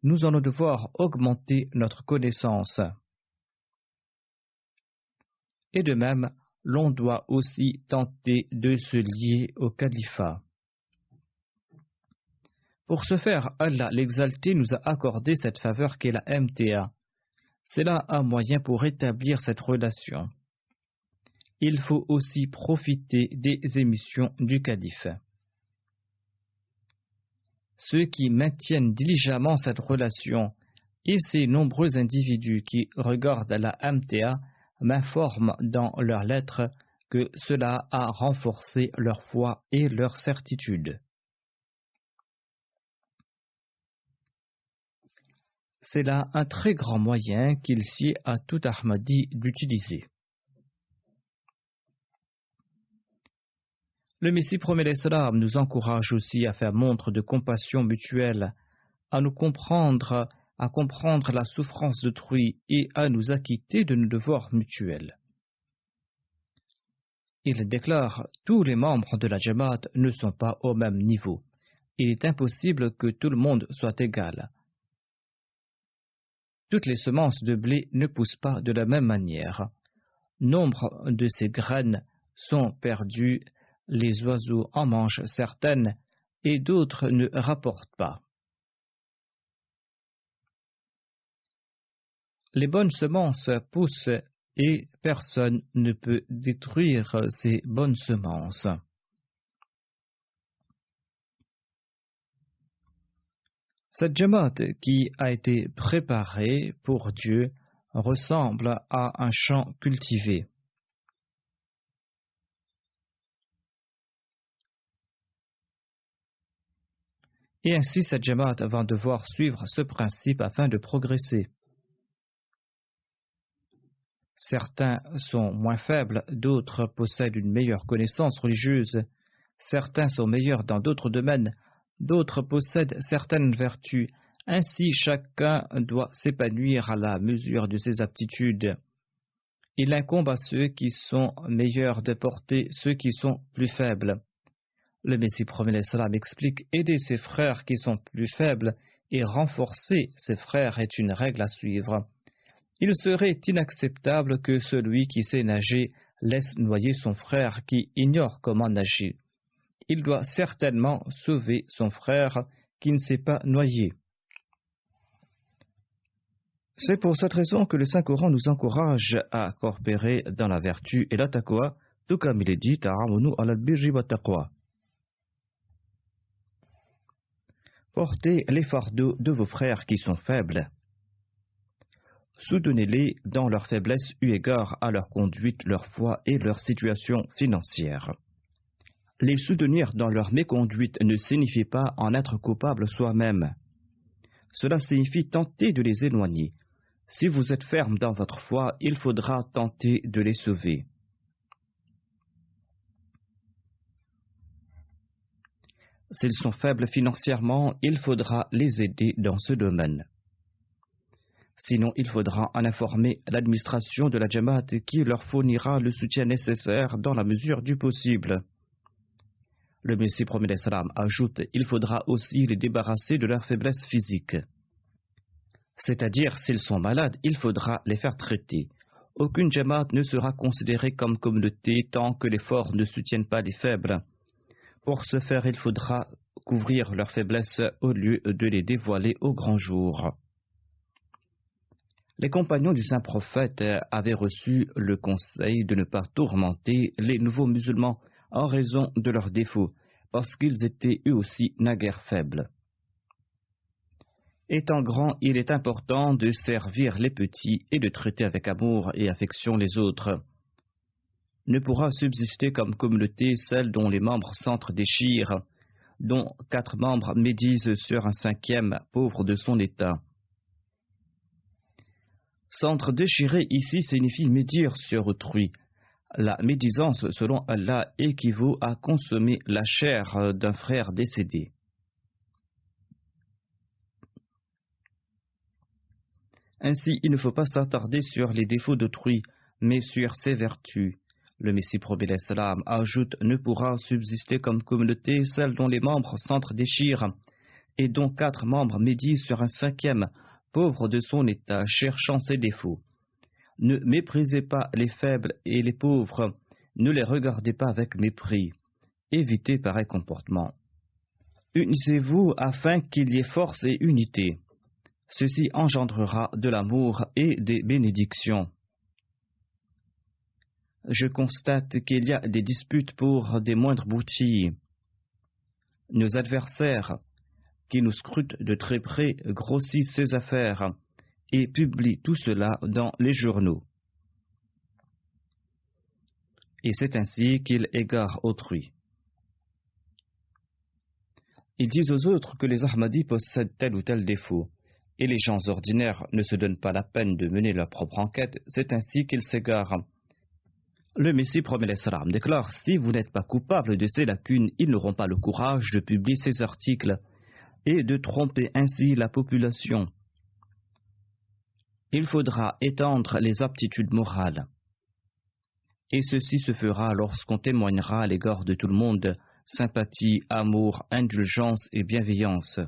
Nous allons devoir augmenter notre connaissance. Et de même, l'on doit aussi tenter de se lier au califat. Pour ce faire, Allah l'exalté nous a accordé cette faveur qu'est la MTA. C'est là un moyen pour établir cette relation. Il faut aussi profiter des émissions du calife. Ceux qui maintiennent diligemment cette relation et ces nombreux individus qui regardent la MTA m'informent dans leurs lettres que cela a renforcé leur foi et leur certitude. C'est là un très grand moyen qu'il sied à tout Ahmadi d'utiliser. Le Messie prophète sallam nous encourage aussi à faire montre de compassion mutuelle, à comprendre la souffrance d'autrui et à nous acquitter de nos devoirs mutuels. Il déclare: tous les membres de la Jamaat ne sont pas au même niveau. Il est impossible que tout le monde soit égal. Toutes les semences de blé ne poussent pas de la même manière. Nombre de ces graines sont perdues, les oiseaux en mangent certaines et d'autres ne rapportent pas. Les bonnes semences poussent et personne ne peut détruire ces bonnes semences. Cette Jamaat qui a été préparée pour Dieu ressemble à un champ cultivé. Et ainsi, cette Jamaat va devoir suivre ce principe afin de progresser. Certains sont moins faibles, d'autres possèdent une meilleure connaissance religieuse, certains sont meilleurs dans d'autres domaines, d'autres possèdent certaines vertus. Ainsi, chacun doit s'épanouir à la mesure de ses aptitudes. Il incombe à ceux qui sont meilleurs de porter ceux qui sont plus faibles. Le Messie promet l'Islam explique: aider ses frères qui sont plus faibles et renforcer ses frères est une règle à suivre. Il serait inacceptable que celui qui sait nager laisse noyer son frère qui ignore comment nager. Il doit certainement sauver son frère qui ne sait pas noyer. C'est pour cette raison que le Saint-Coran nous encourage à coopérer dans la vertu et la taqwa, tout comme il est dit: ta'awunu alal birri wa taqwa. Portez les fardeaux de vos frères qui sont faibles. Soutenez-les dans leur faiblesse eu égard à leur conduite, leur foi et leur situation financière. Les soutenir dans leur méconduite ne signifie pas en être coupable soi-même. Cela signifie tenter de les éloigner. Si vous êtes ferme dans votre foi, il faudra tenter de les sauver. S'ils sont faibles financièrement, il faudra les aider dans ce domaine. Sinon, il faudra en informer l'administration de la Jamaat qui leur fournira le soutien nécessaire dans la mesure du possible. Le Messie promet l'Islam ajoute: il faudra aussi les débarrasser de leur faiblesse physique. C'est-à-dire, s'ils sont malades, il faudra les faire traiter. Aucune Jamaat ne sera considérée comme communauté tant que les forts ne soutiennent pas les faibles. Pour ce faire, il faudra couvrir leurs faiblesses au lieu de les dévoiler au grand jour. Les compagnons du saint prophète avaient reçu le conseil de ne pas tourmenter les nouveaux musulmans en raison de leurs défauts, parce qu'ils étaient eux aussi naguère faibles. Étant grand, il est important de servir les petits et de traiter avec amour et affection les autres. Ne pourra subsister comme communauté celle dont les membres s'entre-déchirent, dont 4 membres médisent sur un 5e, pauvre de son état. S'entre-déchirer ici signifie médire sur autrui. La médisance, selon Allah, équivaut à consommer la chair d'un frère décédé. Ainsi, il ne faut pas s'attarder sur les défauts d'autrui, mais sur ses vertus. Le Messie promet l'Islam ajoute: ne pourra subsister comme communauté celle dont les membres s'entre-déchirent et dont 4 membres médisent sur un 5e, pauvre de son état, cherchant ses défauts. Ne méprisez pas les faibles et les pauvres, ne les regardez pas avec mépris. Évitez pareil comportement. Unissez-vous afin qu'il y ait force et unité. Ceci engendrera de l'amour et des bénédictions. Je constate qu'il y a des disputes pour des moindres broutilles. Nos adversaires, qui nous scrutent de très près, grossissent ces affaires et publient tout cela dans les journaux. Et c'est ainsi qu'ils égarent autrui. Ils disent aux autres que les Ahmadis possèdent tel ou tel défaut, et les gens ordinaires ne se donnent pas la peine de mener leur propre enquête, c'est ainsi qu'ils s'égarent. Le Messie promet l'Islam déclare: si vous n'êtes pas coupable de ces lacunes, ils n'auront pas le courage de publier ces articles et de tromper ainsi la population. Il faudra étendre les aptitudes morales. Et ceci se fera lorsqu'on témoignera à l'égard de tout le monde sympathie, amour, indulgence et bienveillance.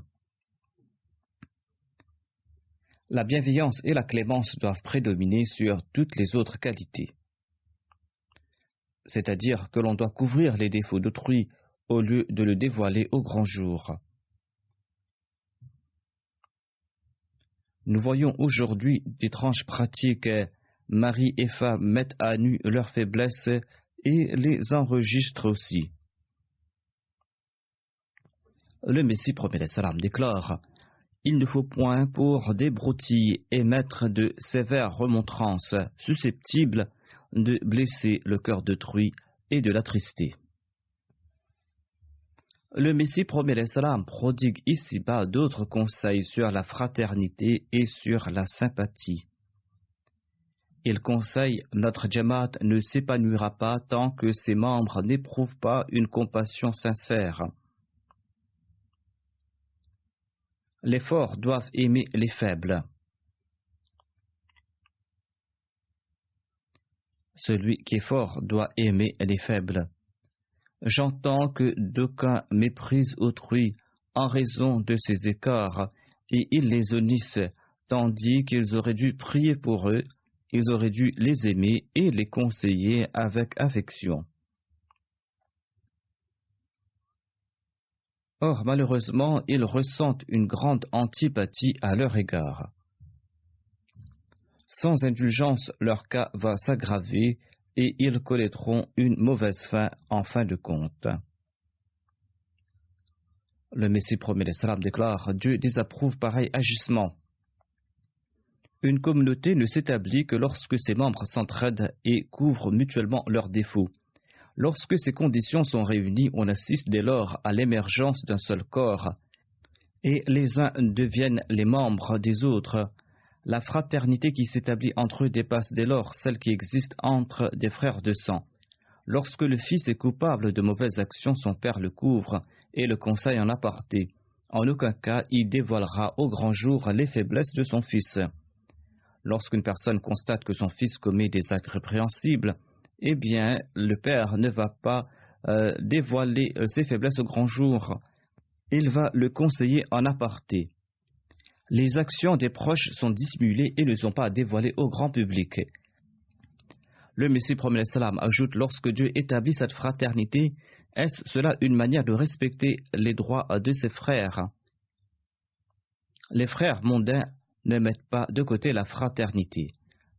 La bienveillance et la clémence doivent prédominer sur toutes les autres qualités. C'est-à-dire que l'on doit couvrir les défauts d'autrui au lieu de le dévoiler au grand jour. Nous voyons aujourd'hui d'étranges pratiques mari et femme mettent à nu leurs faiblesses et les enregistrent aussi. Le Messie prophète salam déclare: il ne faut point pour des broutilles émettre de sévères remontrances susceptibles de blesser le cœur d'autrui et de l'attrister. Le Messie prophète salam prodigue ici-bas d'autres conseils sur la fraternité et sur la sympathie. Il conseille: notre Jamaat ne s'épanouira pas tant que ses membres n'éprouvent pas une compassion sincère. Les forts doivent aimer les faibles. Celui qui est fort doit aimer les faibles. J'entends que d'aucuns méprisent autrui en raison de ces écarts et ils les honnissent, tandis qu'ils auraient dû prier pour eux, ils auraient dû les aimer et les conseiller avec affection. Or, malheureusement, ils ressentent une grande antipathie à leur égard. Sans indulgence, leur cas va s'aggraver et ils connaîtront une mauvaise fin en fin de compte. Le Messie prophète salam déclare: Dieu désapprouve pareil agissement. Une communauté ne s'établit que lorsque ses membres s'entraident et couvrent mutuellement leurs défauts. Lorsque ces conditions sont réunies, on assiste dès lors à l'émergence d'un seul corps, et les uns deviennent les membres des autres. La fraternité qui s'établit entre eux dépasse dès lors celle qui existe entre des frères de sang. Lorsque le fils est coupable de mauvaises actions, son père le couvre et le conseille en aparté. En aucun cas il dévoilera au grand jour les faiblesses de son fils. Lorsqu'une personne constate que son fils commet des actes répréhensibles, eh bien, le père ne va pas dévoiler ses faiblesses au grand jour. Il va le conseiller en aparté. Les actions des proches sont dissimulées et ne sont pas dévoilées au grand public. Le Messie prophète salam ajoute: lorsque Dieu établit cette fraternité, est-ce cela une manière de respecter les droits de ses frères? Les frères mondains ne mettent pas de côté la fraternité.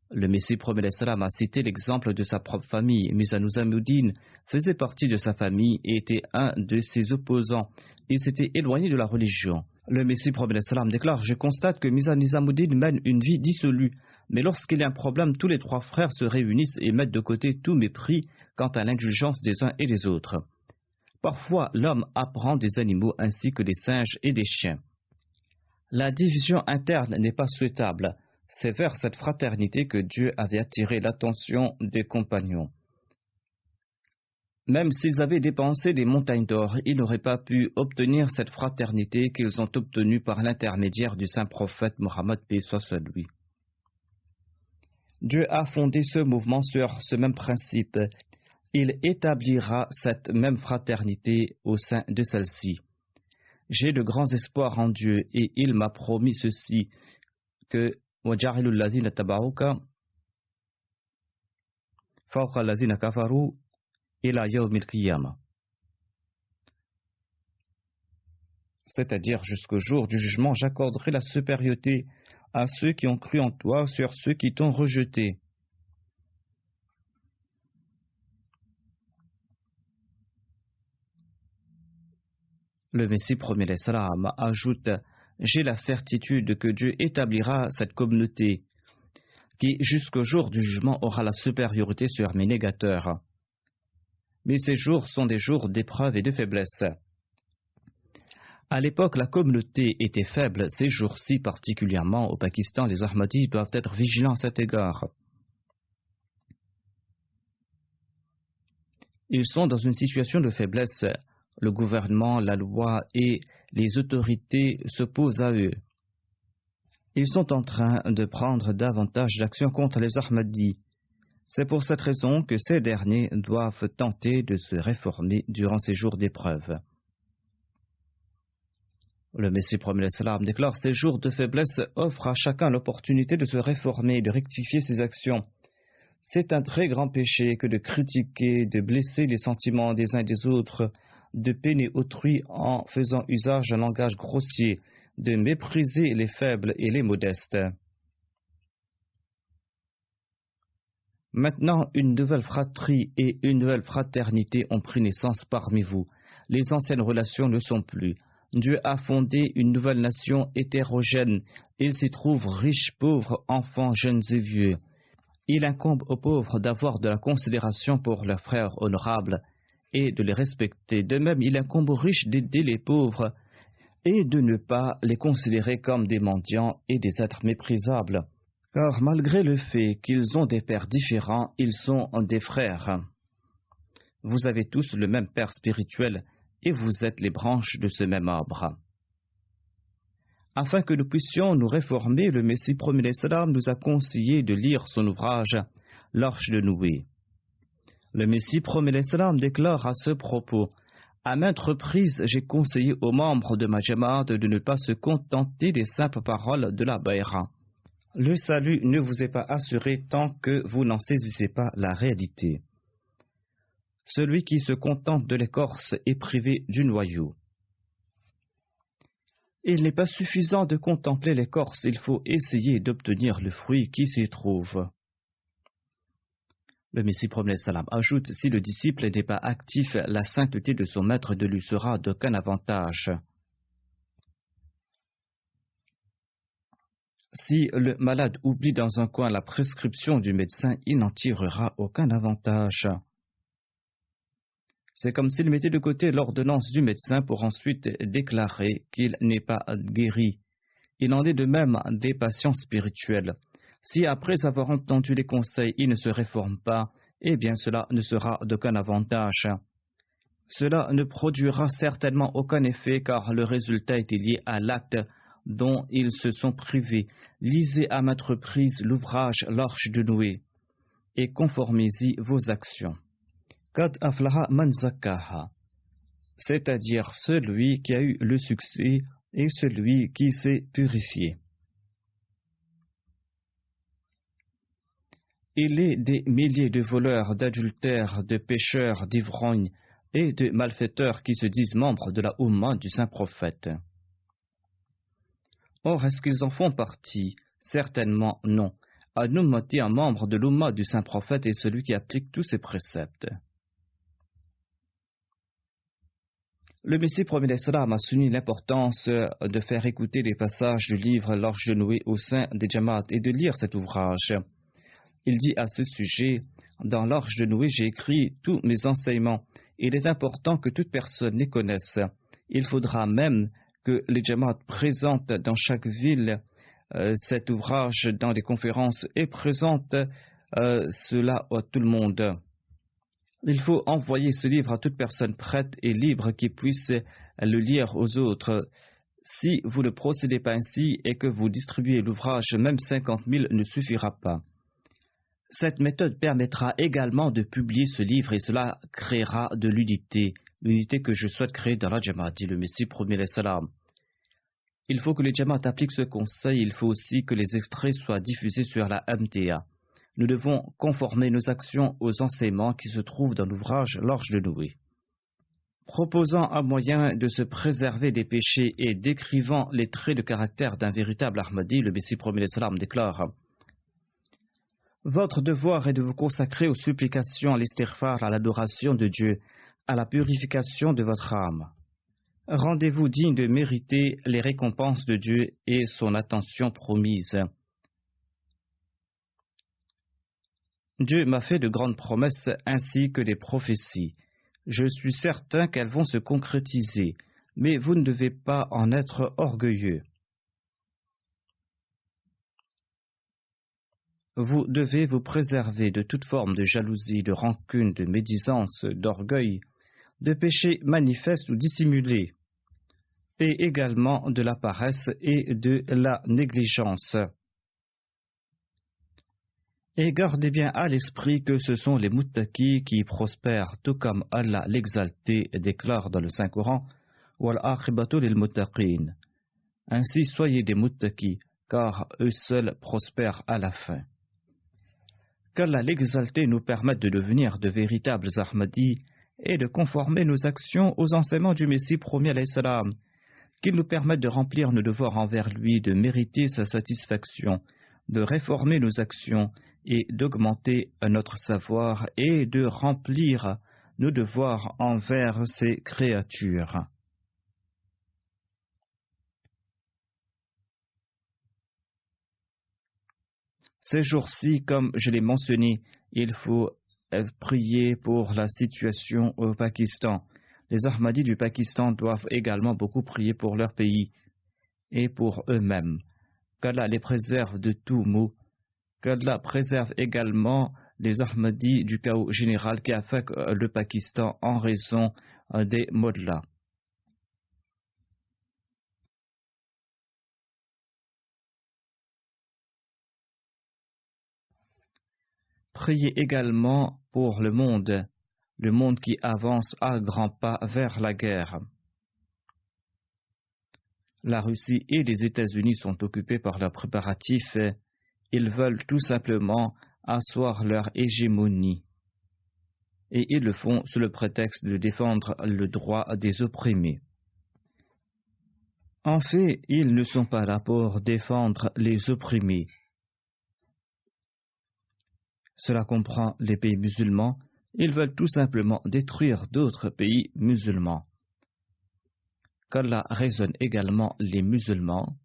Le Messie prophète salam a cité l'exemple de sa propre famille. Mirza Nizamuddin faisait partie de sa famille et était un de ses opposants. Il s'était éloigné de la religion. Le Messie prophète salam déclare: je constate que Mirza Nizamuddin mène une vie dissolue, mais lorsqu'il y a un problème, tous les trois frères se réunissent et mettent de côté tout mépris quant à l'indulgence des uns et des autres. Parfois, l'homme apprend des animaux ainsi que des singes et des chiens. La division interne n'est pas souhaitable. C'est vers cette fraternité que Dieu avait attiré l'attention des compagnons. Même s'ils avaient dépensé des montagnes d'or, ils n'auraient pas pu obtenir cette fraternité qu'ils ont obtenue par l'intermédiaire du saint prophète Mohammed paix soit sur lui. Dieu a fondé ce mouvement sur ce même principe. Il établira cette même fraternité au sein de celle-ci. J'ai de grands espoirs en Dieu et il m'a promis ceci, que وَجَعِلُوا الَّذِينَ تَبَعُوكَ فَوْقَ الَّذِينَ كَفَرُوا إِلَى يَوْمِ الْقِيَامَةِ. C'est-à-dire, jusqu'au jour du jugement, j'accorderai la supériorité à ceux qui ont cru en toi sur ceux qui t'ont rejeté. Le Messie prophète salam ajoute: j'ai la certitude que Dieu établira cette communauté qui, jusqu'au jour du jugement, aura la supériorité sur mes négateurs. Mais ces jours sont des jours d'épreuve et de faiblesse. À l'époque, la communauté était faible. Ces jours-ci, particulièrement au Pakistan, les Ahmadis doivent être vigilants à cet égard. Ils sont dans une situation de faiblesse. Le gouvernement, la loi et les autorités s'opposent à eux. Ils sont en train de prendre davantage d'actions contre les Ahmadis. C'est pour cette raison que ces derniers doivent tenter de se réformer durant ces jours d'épreuve. Le Messie prophète salam déclare: ces jours de faiblesse offrent à chacun l'opportunité de se réformer et de rectifier ses actions. C'est un très grand péché que de critiquer, de blesser les sentiments des uns et des autres, de peiner autrui en faisant usage d'un langage grossier, de mépriser les faibles et les modestes. Maintenant, une nouvelle fratrie et une nouvelle fraternité ont pris naissance parmi vous. Les anciennes relations ne sont plus. Dieu a fondé une nouvelle nation hétérogène. Il s'y trouve riches, pauvres, enfants, jeunes et vieux. Il incombe aux pauvres d'avoir de la considération pour leurs frères honorables et de les respecter. De même, il incombe aux riches d'aider les pauvres et de ne pas les considérer comme des mendiants et des êtres méprisables. Car malgré le fait qu'ils ont des pères différents, ils sont des frères. Vous avez tous le même père spirituel et vous êtes les branches de ce même arbre. Afin que nous puissions nous réformer, le Messie premier l'Islam nous a conseillé de lire son ouvrage « L'Arche de Noé ». Le Messie premier l'Islam déclare à ce propos « À maintes reprises, j'ai conseillé aux membres de ma Jamaat de ne pas se contenter des simples paroles de la Baïra. Le salut ne vous est pas assuré tant que vous n'en saisissez pas la réalité. Celui qui se contente de l'écorce est privé du noyau. Il n'est pas suffisant de contempler l'écorce, il faut essayer d'obtenir le fruit qui s'y trouve. » Le Messie premier salam ajoute, si le disciple n'est pas actif, la sainteté de son maître ne lui sera d'aucun avantage. Si le malade oublie dans un coin la prescription du médecin, il n'en tirera aucun avantage. C'est comme s'il mettait de côté l'ordonnance du médecin pour ensuite déclarer qu'il n'est pas guéri. Il en est de même des patients spirituels. Si après avoir entendu les conseils, il ne se réforme pas, eh bien cela ne sera d'aucun avantage. Cela ne produira certainement aucun effet car le résultat était lié à l'acte dont ils se sont privés. Lisez à maintes reprises l'ouvrage L'Arche de Noé et conformez-y vos actions. Qad aflaha man zakkaha, c'est-à-dire celui qui a eu le succès et celui qui s'est purifié. Il est des milliers de voleurs, d'adultères, de pécheurs, d'ivrognes et de malfaiteurs qui se disent membres de la Oumma du Saint-Prophète. Or, est-ce qu'ils en font partie? Certainement non. Un ummati, un membre de l'Oumma du Saint-Prophète, est celui qui applique tous ses préceptes. Le Messie premier l'Islam a souligné l'importance de faire écouter les passages du livre L'Arche de Noé au sein des Jamaat et de lire cet ouvrage. Il dit à ce sujet, dans L'Arche de Noé, j'ai écrit tous mes enseignements. Il est important que toute personne les connaisse. Il faudra même que les Jamaat présentent dans chaque ville cet ouvrage dans des conférences et présentent cela à tout le monde. Il faut envoyer ce livre à toute personne prête et libre qui puisse le lire aux autres. Si vous ne procédez pas ainsi et que vous distribuez l'ouvrage, même 50 000 ne suffira pas. Cette méthode permettra également de publier ce livre et cela créera de l'unité que je souhaite créer dans la Jamaat, dit le Messie premier l'Islam. Il faut que les Jamaat appliquent ce conseil, il faut aussi que les extraits soient diffusés sur la MTA. Nous devons conformer nos actions aux enseignements qui se trouvent dans l'ouvrage L'Arche de Noé. Proposant un moyen de se préserver des péchés et décrivant les traits de caractère d'un véritable Ahmadi, le Messie premier l'Islam déclare: Votre devoir est de vous consacrer aux supplications, à l'istighfar, à l'adoration de Dieu, à la purification de votre âme. Rendez-vous digne de mériter les récompenses de Dieu et son attention promise. Dieu m'a fait de grandes promesses ainsi que des prophéties. Je suis certain qu'elles vont se concrétiser, mais vous ne devez pas en être orgueilleux. Vous devez vous préserver de toute forme de jalousie, de rancune, de médisance, d'orgueil, de péchés manifestes ou dissimulés, et également de la paresse et de la négligence. Et gardez bien à l'esprit que ce sont les muttaqis qui prospèrent, tout comme Allah l'exalté déclare dans le Saint-Coran, « Wal aqibatu lil muttaqin » Ainsi soyez des muttaqis, car eux seuls prospèrent à la fin. Qu'Allah l'exalté nous permette de devenir de véritables Ahmadis et de conformer nos actions aux enseignements du Messie premier alayhi salam, qu'il nous permette de remplir nos devoirs envers lui, de mériter sa satisfaction, de réformer nos actions et d'augmenter notre savoir et de remplir nos devoirs envers ces créatures. Ces jours-ci, comme je l'ai mentionné, il faut prier pour la situation au Pakistan. Les Ahmadis du Pakistan doivent également beaucoup prier pour leur pays et pour eux-mêmes. Qu'Allah les préserve de tout maux. Qu'Allah préserve également les Ahmadis du chaos général qui affecte le Pakistan en raison des mollahs. Priez également pour le monde qui avance à grands pas vers la guerre. La Russie et les États-Unis sont occupés par leurs préparatifs. Ils veulent tout simplement asseoir leur hégémonie. Et ils le font sous le prétexte de défendre le droit des opprimés. En fait, ils ne sont pas là pour défendre les opprimés. Cela comprend les pays musulmans. Ils veulent tout simplement détruire d'autres pays musulmans. Qu'Allah raisonne également les musulmans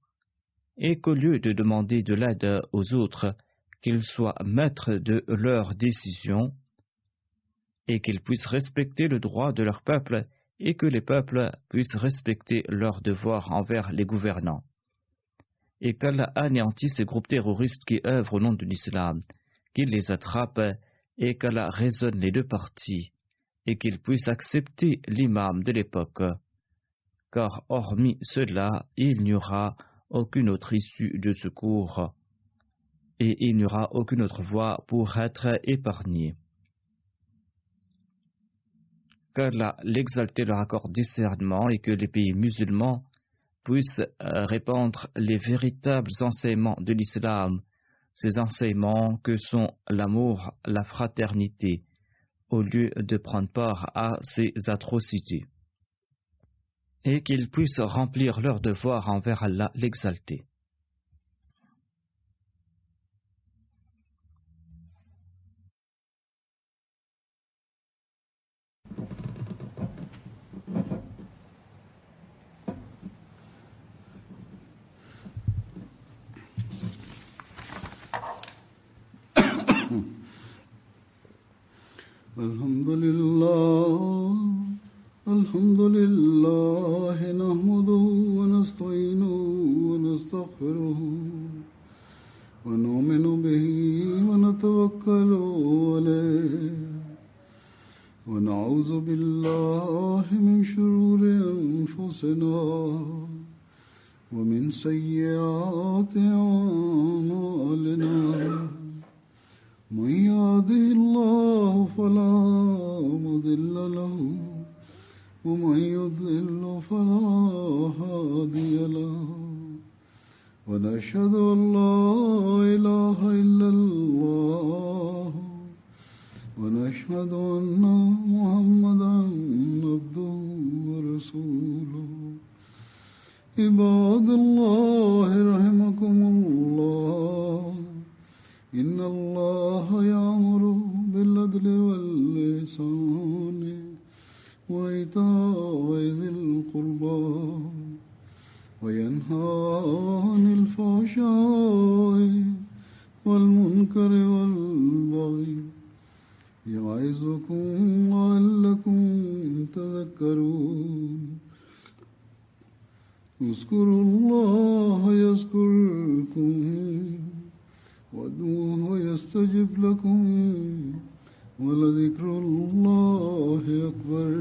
et qu'au lieu de demander de l'aide aux autres, qu'ils soient maîtres de leurs décisions et qu'ils puissent respecter le droit de leur peuple et que les peuples puissent respecter leurs devoirs envers les gouvernants. Et qu'Allah anéantisse ces groupes terroristes qui œuvrent au nom de l'islam, qu'il les attrape et qu'Allah raisonne les deux parties et qu'il puisse accepter l'imam de l'époque, car hormis cela, il n'y aura aucune autre issue de secours et il n'y aura aucune autre voie pour être épargné. Qu'Allah l'exalté leur accorde discernement et que les pays musulmans puissent répandre les véritables enseignements de l'islam, ces enseignements que sont l'amour, la fraternité, au lieu de prendre part à ces atrocités, et qu'ils puissent remplir leurs devoirs envers Allah l'exalté. الحمد لله نحمده ونستعينه ونستغفره ونؤمن به ونتوكل عليه ونعوذ بالله من شرور أنفسنا ومن سيئات أعمالنا من يهده الله فلا مضل له ومن يضلل فلا هادي له ونشهد أن لا إله إلا الله ونشهد أن محمدا عبده ورسوله عباد الله رحمكم الله إن الله يأمر بالعدل والإحسان وإيتاء ذي القربى وينهى عن الفحشاء والمنكر والبغي يعظكم لعلكم تذكرون اذكروا الله يذكركم وادعوه يستجب لكم ولذكر الله أكبر